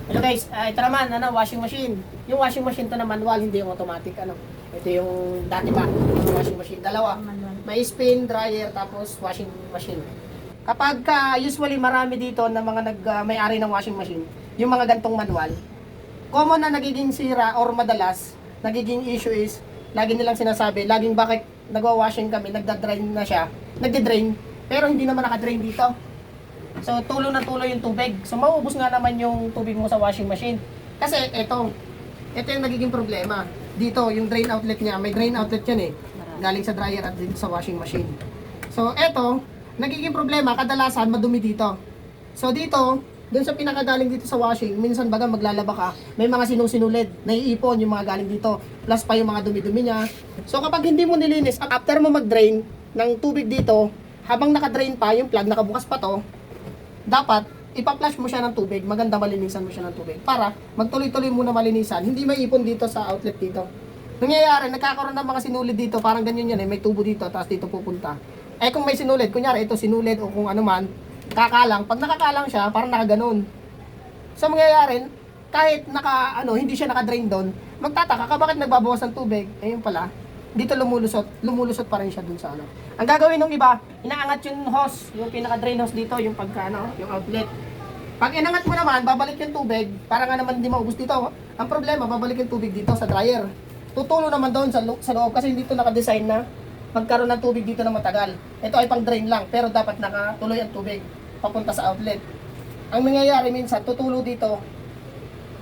Hello guys, ito naman, washing machine. Yung washing machine to na manual, hindi yung automatic. Ito yung dati pa, yung washing machine. Dalawa. May spin, dryer, tapos washing machine. Kapag usually marami dito na mga may-ari ng washing machine, yung mga gantong manual, common na nagiging sira or madalas, nagiging issue is, lagi nilang sinasabi, laging bakit nagwa-washing kami, nagde-drain, pero hindi naman naka-drain dito. So, tulo na tulo yung tubig. So, mauubos nga naman yung tubig mo sa washing machine. Kasi, ito yung nagiging problema. Dito, yung drain outlet niya, may drain outlet yan eh. Galing sa dryer at dito sa washing machine. So, ito, nagiging problema, kadalasan madumi dito. So, dito, dun sa pinakagaling dito sa washing, minsan baga maglalaba ka, may mga sinusinulid, naiipon yung mga galing dito, plus pa yung mga dumi-dumi niya. So, kapag hindi mo nilinis, after mo mag-drain ng tubig dito, habang naka-drain pa, yung plug, nakabukas pa to, dapat ipa-flush mo siya ng tubig, maganda malinisan mo siya ng tubig para magtuloy-tuloy muna malinisan, hindi maipon dito sa outlet dito. Nangyayari, nagkakaroon ng mga sinulid dito, parang ganyan yan eh, may tubo dito, tapos dito pupunta. Eh kung may sinulid, kunyari ito sinulid o kung ano man, kakalang, pag nakakalang siya, parang nakaganon. So mangyayari, kahit hindi siya naka-drain doon, magtataka ka bakit nagbabawas ng tubig, ayun pala, dito lumulusot pa rin siya dun sa ano. Ang gagawin ng iba, inaangat yung hose, yung pinaka-drain hose dito, yung yung outlet. Pag inangat mo naman, babalik yung tubig, para nga naman hindi maubos dito. Ang problema, babalik yung tubig dito sa dryer. Tutulo naman doon sa loob kasi dito naka-design na magkaroon ng tubig dito na matagal. Ito ay pang drain lang, pero dapat nakatuloy ang tubig papunta sa outlet. Ang nangyayari minsan, tutulo dito,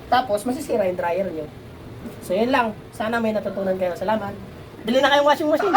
tapos masisira yung dryer nyo. So yun lang, sana may natutunan kayo. Salamat. Bili na kayong washing machine.